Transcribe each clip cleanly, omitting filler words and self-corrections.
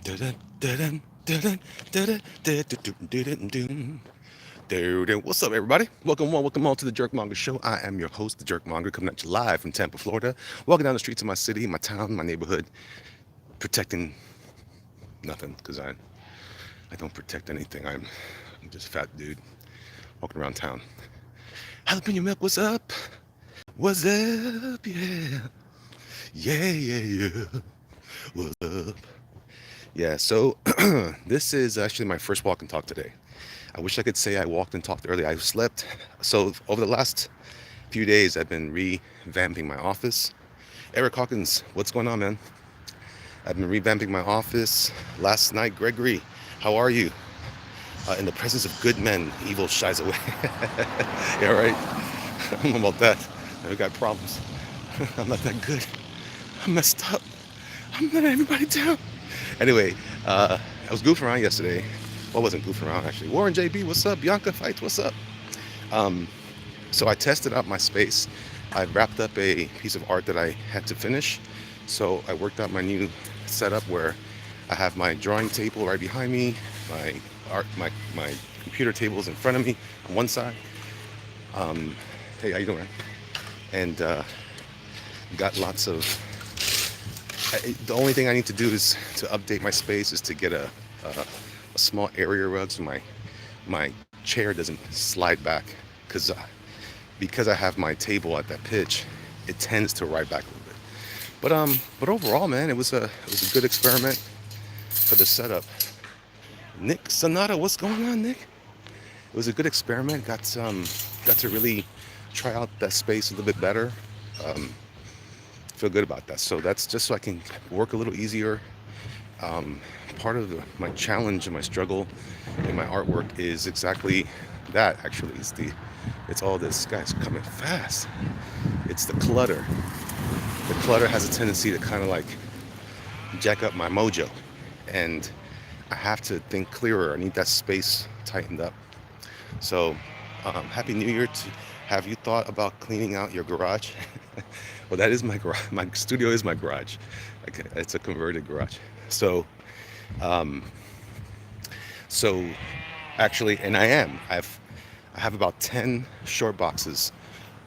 What's up, everybody? Welcome on to the Jerkmonger Show. I am your host, the Jerkmonger, coming at you live from Tampa, Florida. Walking down the streets of my city, my town, my neighborhood, protecting nothing because I don't protect anything. I'm just a fat dude walking around town. Jalapeno milk, what's up? What's up? Yeah, yeah. What's up? Yeah. So this is actually my first walk and talk today. I wish I could say I walked and talked early. I slept. So over the last few days, I've been revamping my office. Eric Hawkins, what's going on, man? I've been revamping my office. Last night, Gregory, how are you? In the presence of good men, evil shies away. Yeah, right? I don't know about that. I've got problems. I'm not that good. I'm messed up. I'm letting everybody down. Anyway, I was goofing around yesterday. Well, I wasn't goofing around, actually. Warren JB, what's up? Bianca Fights, what's up? Um, so I tested out my space. I wrapped up a piece of art that I had to finish. So I worked out my new setup where I have my drawing table right behind me, my computer table is in front of me on one side. Um, hey, how you doing? And got lots of. The only thing I need to do is to update my space is to get a small area rug so my chair doesn't slide back because I have my table at that pitch, it tends to ride back a little bit. But overall, man, it was a good experiment for the setup. Nick Sonata, what's going on, Nick? It was a good experiment. Got to really try out that space a little bit better. Um, feel good about that. So that's just so I can work a little easier. Um, Part of my challenge and my struggle in my artwork is exactly that. Actually, it's all this, guys, coming fast. It's the clutter. The clutter has a tendency to kind of like jack up my mojo, and I have to think clearer. I need that space tightened up. So, Happy New Year. Have you thought about cleaning out your garage? Well, that is my garage. My studio is my garage. Okay, it's a converted garage. So, um, so actually, and I have about 10 short boxes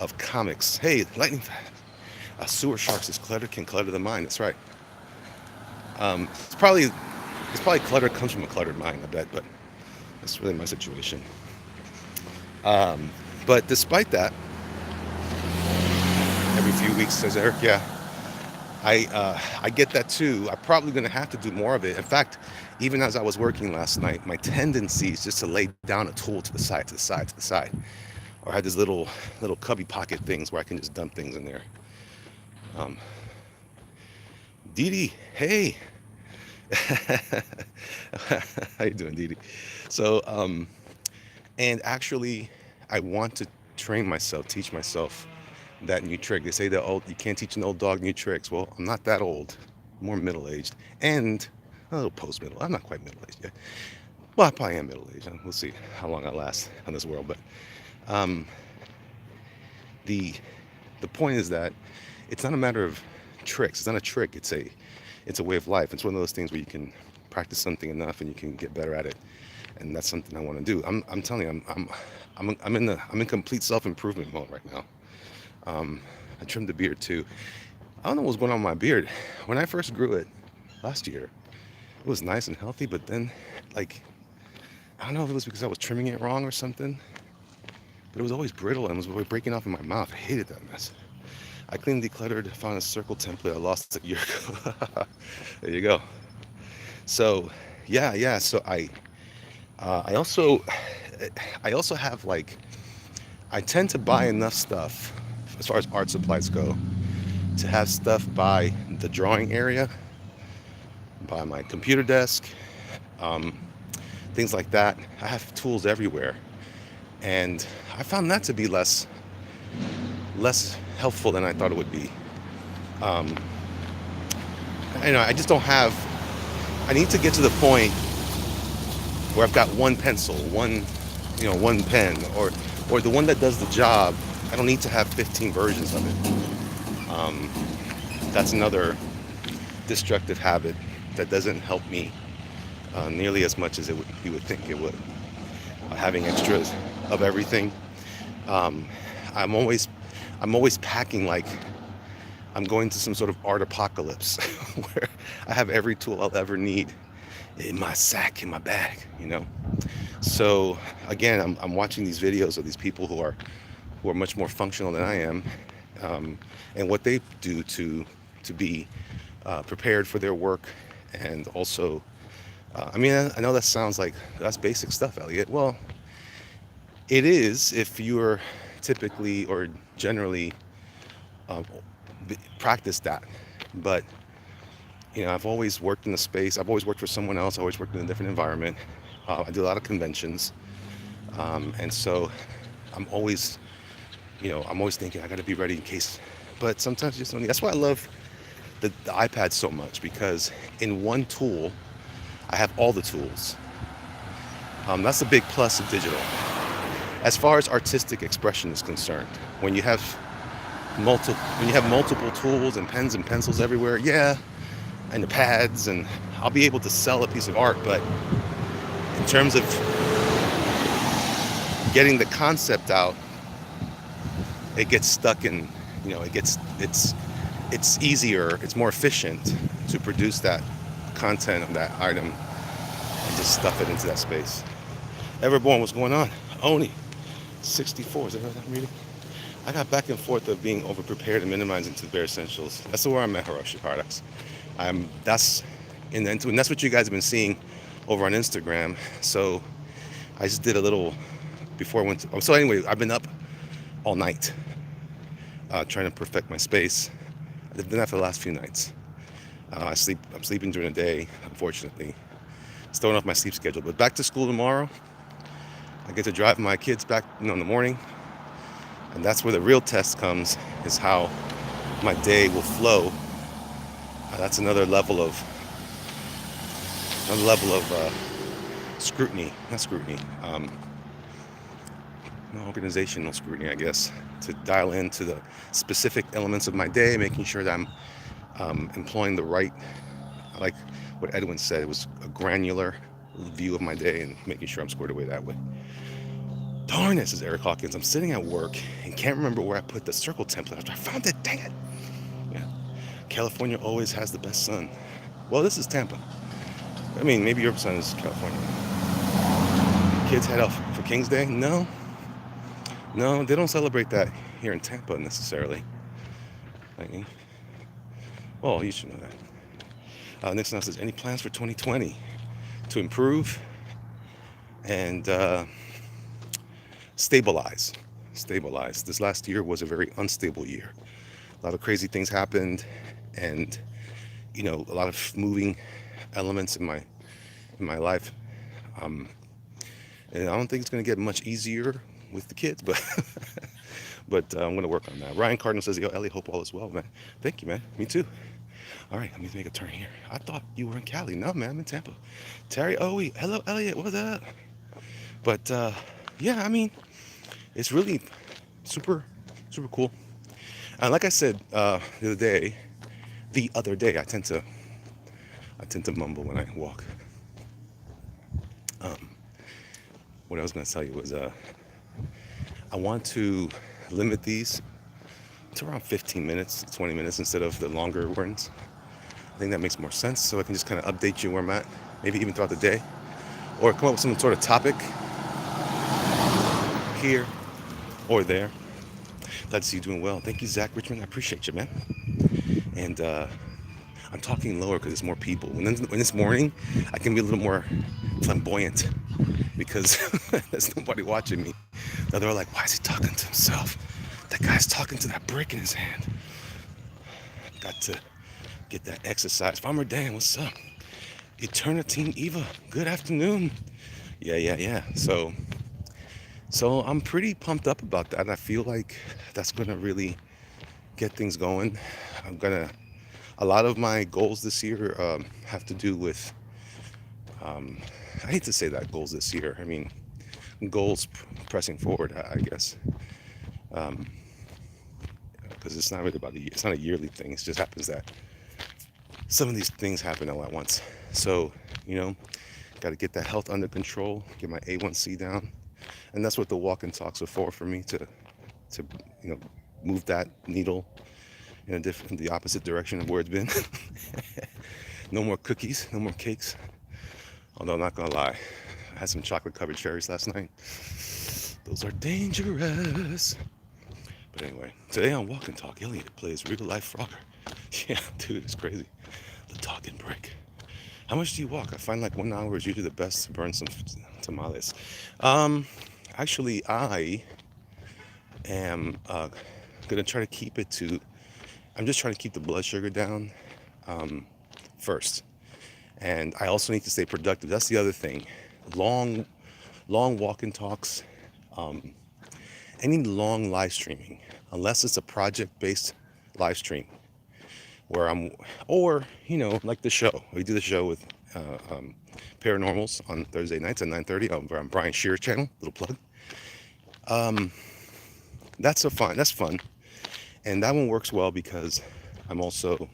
of comics. Hey, lightning fast. Sewer sharks is clutter can clutter the mind. That's right. Um, it's probably it's probably clutter comes from a cluttered mind. I bet, but that's really my situation. Um, but despite that, every few weeks, says Eric, yeah, I get that too. I'm probably going to have to do more of it. In fact, even as I was working last night, my tendency is just to lay down a tool to the side, to the side, to the side, or I had these little cubby pocket things where I can just dump things in there. Um, Dee Dee, hey, how you doing, Dee Dee? So, and actually, I want to train myself, teach myself that new trick. They say that old you can't teach an old dog new tricks. Well, I'm not that old. I'm more middle aged and a little post middle. I'm not quite middle aged yet. Well, I probably am middle aged. We'll see how long I last on this world. But um, the the point is that it's not a matter of tricks. It's not a trick. It's a way of life. It's one of those things where you can practice something enough and you can get better at it. And that's something I want to do. I'm telling you, I'm in complete self improvement mode right now. I trimmed the beard too. I don't know what's going on with my beard. When I first grew it last year, it was nice and healthy, but then, like, I don't know if it was because I was trimming it wrong or something, but it was always brittle and it was breaking off in my mouth. I hated that mess. I cleaned, decluttered, found a circle template I lost a year ago. There you go. So, yeah. So I also, I also have like, I tend to buy enough stuff as far as art supplies go to have stuff by the drawing area, by my computer desk, um, things like that. I have tools everywhere, and I found that to be less helpful than I thought it would be. Um, I just don't have. I need to get to the point where I've got one pencil, one pen, or the one that does the job. I don't need to have 15 versions of it. That's another destructive habit that doesn't help me. nearly as much as you would think it would. Having extras of everything. Um, I'm always I'm always packing like I'm going to some sort of art apocalypse where I have every tool I'll ever need in my sack, in my bag, you know. So again, I'm watching these videos of these people who are much more functional than I am, um, and what they do to be prepared for their work, and also, I mean, I know that sounds like that's basic stuff, Elliot. Well, it is if you're typically or generally uh, practice that, but I've always worked in the space. I've always worked for someone else. I always worked in a different environment. I do a lot of conventions, and so I'm always, I'm always thinking I got to be ready in case. But sometimes you just don't need. That's why I love the iPad so much because in one tool I have all the tools. That's a big plus of digital. As far as artistic expression is concerned, when you have multiple tools and pens and pencils everywhere, yeah, and the pads, and I'll be able to sell a piece of art, but in terms of getting the concept out, it gets stuck in, it's easier, it's more efficient to produce that content of that item and just stuff it into that space. Everborn, what's going on? Oni, 64, is that what I'm reading? I got back and forth of being overprepared and minimizing to the bare essentials. That's where I'm at, Hiroshi Products. That's and that's what you guys have been seeing over on Instagram. So I just did a little before I went to. So anyway, I've been up all night trying to perfect my space. I've been that for the last few nights. I'm sleeping during the day, unfortunately. It's throwing off my sleep schedule. But back to school tomorrow. I get to drive my kids back, in the morning, and that's where the real test comes. Is how my day will flow. That's another level of scrutiny, not scrutiny, no, organizational scrutiny, I guess, to dial into the specific elements of my day, making sure that I'm employing the right, like what Edwin said, it was a granular view of my day and making sure I'm squared away that way. Darn it, says Eric Hawkins. I'm sitting at work and can't remember where I put the circle template. I found it, dang it. Yeah. California always has the best sun. Well, this is Tampa. I mean, maybe your sun is California. Kids head off for King's Day? No, they don't celebrate that here in Tampa necessarily. Well, you should know that. Nixon says, any plans for 2020 to improve and stabilize? This last year was a very unstable year. A lot of crazy things happened, and a lot of moving elements in my life. And I don't think it's going to get much easier with the kids, but I'm going to work on that. Ryan Cardinal says, yo, Ellie, hope all is well, man. Thank you, man. Me too. All right, let me make a turn here. I thought you were in Cali. No, man, I'm in Tampa. Terry Owie, hello, Elliot, what's up? But yeah, I mean, it's really super, super cool. And like I said the other day, I tend to mumble when I walk. What I was going to tell you was I want to limit these to around 15 minutes, 20 minutes instead of the longer ones. I think that makes more sense, so I can just kind of update you where I'm at, maybe even throughout the day, or come up with some sort of topic here or there. Glad to see you doing well. Thank you, Zach Richmond. I appreciate you, man. And I'm talking lower because there's more people. When it's morning, I can be a little more flamboyant because there's nobody watching me. Now they're like, why is he talking to himself? That guy's talking to that brick in his hand. Got to get that exercise. Farmer Dan, what's up? Eternitine Eva, good afternoon. Yeah. So I'm pretty pumped up about that. I feel like that's gonna really get things going. A lot of my goals this year have to do with, I hate to say that goals this year. I mean, goals pressing forward, I guess. Because it's not really about it's not a yearly thing. It just happens that some of these things happen all at once. So, Got to get that health under control, get my A1C down, and that's what the walk and talks are for me to you know move that needle in the opposite direction of where it's been. No more cookies, no more cakes. Although I'm not gonna lie, I had some chocolate covered cherries last night. Those are dangerous. But anyway, today on Walk and Talk, Elliot plays real life Frogger. Yeah, dude, it's crazy. The talking brick. How much do you walk? I find like 1 hour is usually the best to burn some tamales. Um, Actually, I am gonna try to keep it to. I'm just trying to keep the blood sugar down first, and I also need to stay productive. That's the other thing. Long, long walk and talks. Um, any long live streaming, unless it's a project-based live stream where or like the show. We do the show with Paranormals on Thursday nights at 9:30 over on Brian Shearer's channel. Little plug. Um, that's fun, and that one works well because I'm also,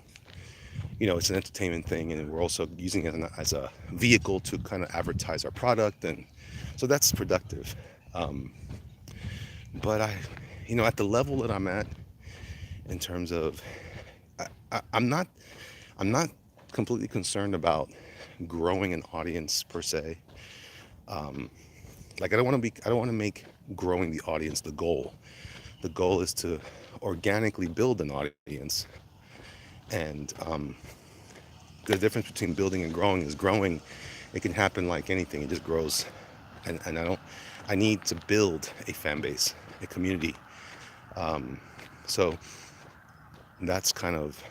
it's an entertainment thing, and we're also using it as a vehicle to kind of advertise our product, and so that's productive. Um, but at the level that I'm at in terms of, I'm not completely concerned about growing an audience per se. Um, like I don't want to make growing the audience the goal. The goal is to organically build an audience, and the difference between building and growing is growing. It can happen like anything; it just grows, and I need to build a fan base, a community. Um, so that's kind of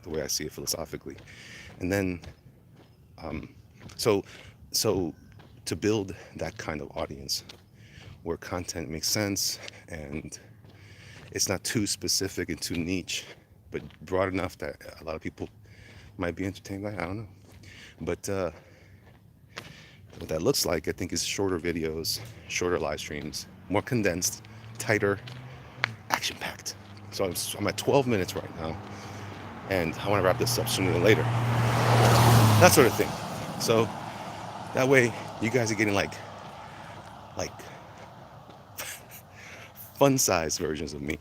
the way I see it philosophically. And then, um, so, so to build that kind of audience where content makes sense and it's not too specific and too niche, but broad enough that a lot of people might be entertained by it. I don't know. But what that looks like, I think, is shorter videos, shorter live streams, more condensed, tighter, action packed. So I'm at 12 minutes right now, and I want to wrap this up sooner than later. That sort of thing. So that way, you guys are getting like fun-sized versions of me.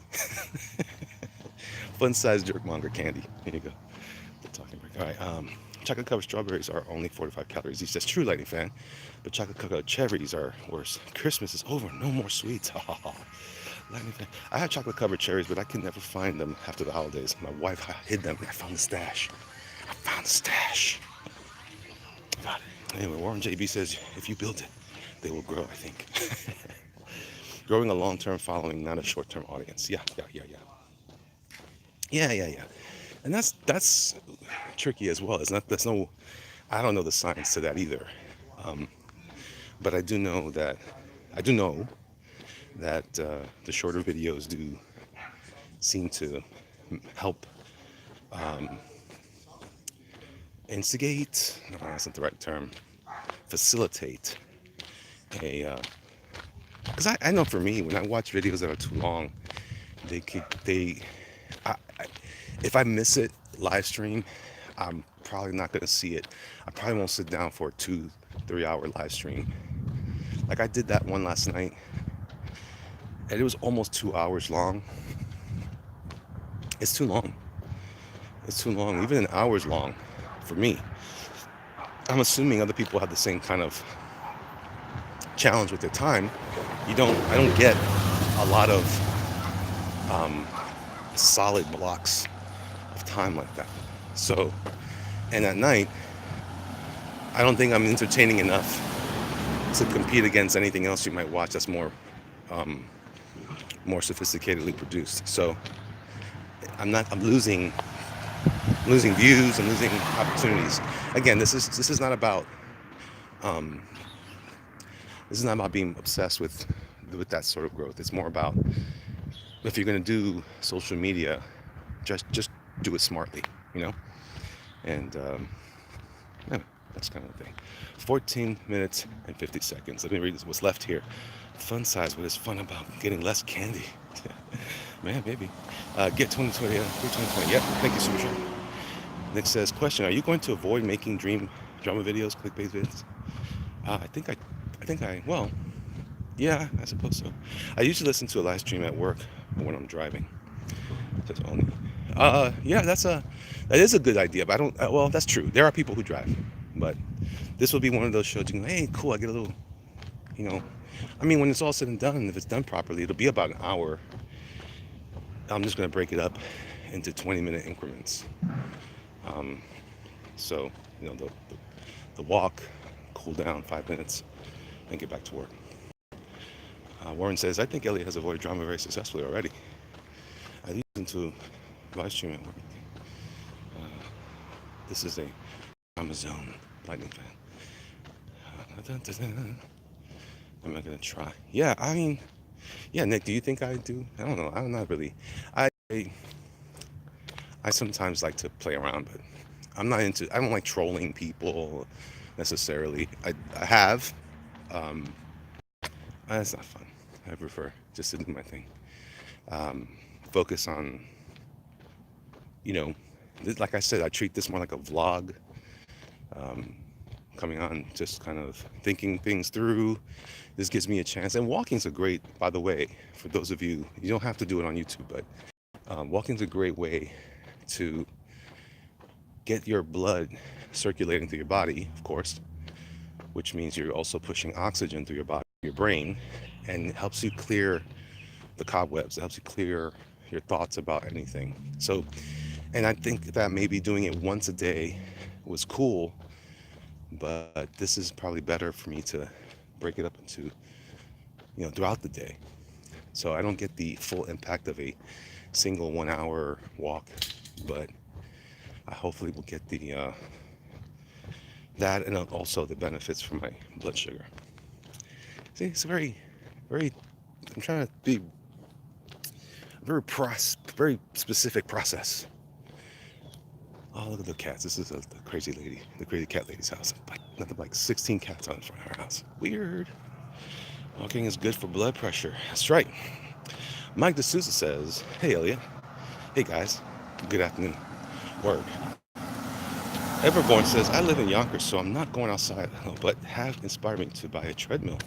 Fun-sized jerkmonger candy. Here you go. The talking break. All right. Chocolate covered strawberries are only 45 calories each. That's true, Lightning fan. But chocolate covered cherries are worse. Christmas is over. No more sweets. Lightning fan. I had chocolate covered cherries, but I could never find them after the holidays. My wife hid them. I found the stash. Got it. Anyway, Warren JB says, if you build it, they will grow, I think. Growing a long-term following, not a short-term audience. Yeah. And that's tricky as well. I don't know the science to that either. But I do know that the shorter videos do seem to help instigate, no, that's not the right term, facilitate because I know for me, when I watch videos that are too long, if I miss it live stream, I'm probably not going to see it. I probably won't sit down for a 2-3 hour live stream. Like I did that one last night, and it was almost 2 hours long. It's too long. Even an hour's long for me. I'm assuming other people have the same kind of challenge with their time. I don't get a lot of solid blocks of time like that. So, and at night, I don't think I'm entertaining enough to compete against anything else you might watch that's more sophisticatedly produced. So I'm losing views, I'm losing opportunities. Again, this is not about being obsessed with that sort of growth. It's more about, if you're going to do social media, just do it smartly, and yeah, that's kind of the thing. 14 minutes and 50 seconds. Let me read what's left here. Fun size. What is fun about getting less candy? Man, maybe. Get 2020, 2020. Yep, thank you, Super Nick says, question, are you going to avoid making drama videos, clickbait vids? Well, yeah, I suppose so. I usually listen to a live stream at work or when I'm driving. That's only. Yeah, that is a good idea. But I don't. Well, that's true. There are people who drive, but this will be one of those shows. You go, hey, cool. I get a little. You know, I mean, when it's all said and done, if it's done properly, it'll be about an hour. I'm just gonna break it up into 20-minute increments. Um, so the walk, cool down 5 minutes, and get back to work. Warren says, I think Elliot has avoided drama very successfully already. I listened to live stream at work. This is a Amazon lightning fan. Am I gonna try? Yeah, I mean, yeah, Nick, do you think I do? I don't know. I'm not really. I I sometimes like to play around, but I'm not into. I don't like trolling people necessarily. I have. Um, that's not fun. I prefer just to do my thing. Um, Focus on, like I said, I treat this more like a vlog. Um, Coming on, just kind of thinking things through. This gives me a chance. And walking's a great, by the way, for those of you, you don't have to do it on YouTube, but walking's a great way to get your blood circulating through your body, of course, which means you're also pushing oxygen through your body, your brain, and it helps you clear the cobwebs. It helps you clear your thoughts about anything. So, and I think that maybe doing it once a day was cool, but this is probably better for me to break it up into, throughout the day. So I don't get the full impact of a single 1 hour walk, but I hopefully will get that and also the benefits for my blood sugar. See, it's a very, I'm trying to be very specific process. Oh, look at the cats. This is the crazy lady, the crazy cat lady's house. Nothing like 16 cats out in front of her house. Weird. Walking is good for blood pressure. That's right. Mike D'Souza says, hey, Elliot. Hey, guys. Good afternoon. Word. Everborn says, I live in Yonkers, so I'm not going outside, but have inspired me to buy a treadmill.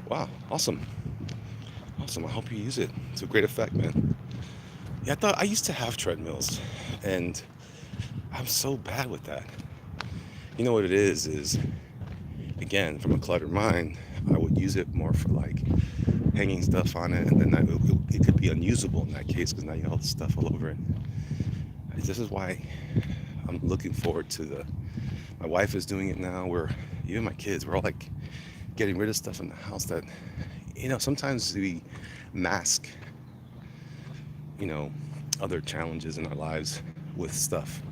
Wow. Awesome. Awesome. I hope you use it to great effect, man. Yeah, I used to have treadmills, and I'm so bad with that. You know what it is, again, from a cluttered mind, I would use it more for like hanging stuff on it, and then it could be unusable in that case because now you have all the stuff all over it. This is why I'm looking forward to my wife is doing it now, even my kids, we're all like getting rid of stuff in the house that, sometimes we mask, other challenges in our lives with stuff.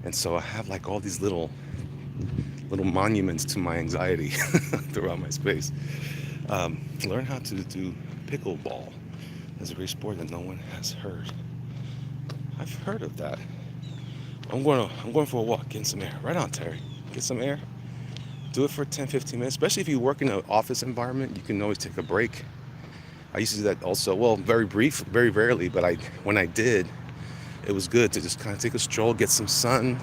And so I have like all these little monuments to my anxiety throughout my space. Learn how to do pickleball. That's a great sport that no one has heard. I've heard of that. I'm going for a walk, getting some air. Right on, Terry. Get some air. Do it for 10-15 minutes. Especially if you work in an office environment, you can always take a break. I used to do that also. Well, very brief, very rarely, but when I did, it was good to just kind of take a stroll, get some sun,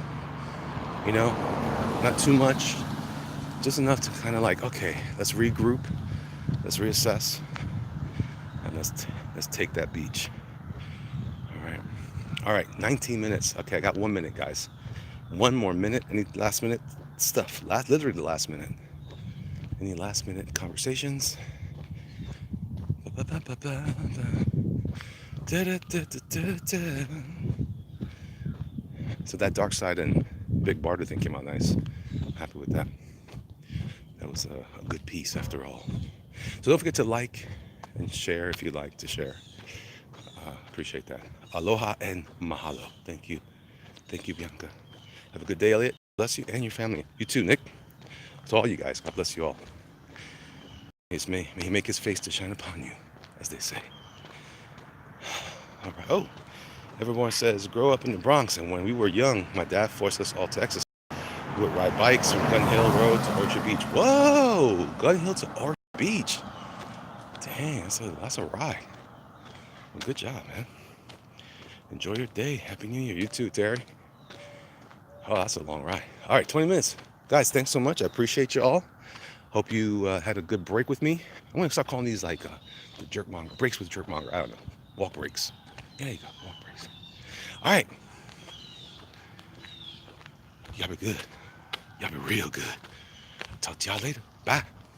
not too much, just enough to kind of like, okay, let's regroup, let's reassess, and let's take that beach. All right, 19 minutes. Okay, I got 1 minute, guys. One more minute. Any last minute stuff? Literally the last minute. Any last minute conversations? So that Dark Side and Big Barter thing came out nice. Happy with that. That was a good piece after all. So don't forget to like and share if you like to share. Appreciate that. Aloha and mahalo. Thank you. Thank you, Bianca. Have a good day, Elliot. Bless you and your family. You too, Nick. To all you guys, God bless you all. May he make his face to shine upon you, as they say. All right. Oh, everyone says, grow up in the Bronx, and when we were young, my dad forced us all to exercise. We would ride bikes from Gun Hill Road to Orchard Beach. Whoa! Gun Hill to Orchard Beach. Dang, that's a ride. Well, good job, man. Enjoy your day. Happy New Year. You too, Terry. Oh, that's a long ride. All right, 20 minutes. Guys, thanks so much. I appreciate you all. Hope you had a good break with me. I'm gonna start calling these like the Jerkmonger breaks with Jerkmonger. I don't know, walk breaks. Yeah, there you go, walk breaks. All right, y'all be good. Y'all be real good. Talk to y'all later. Bye.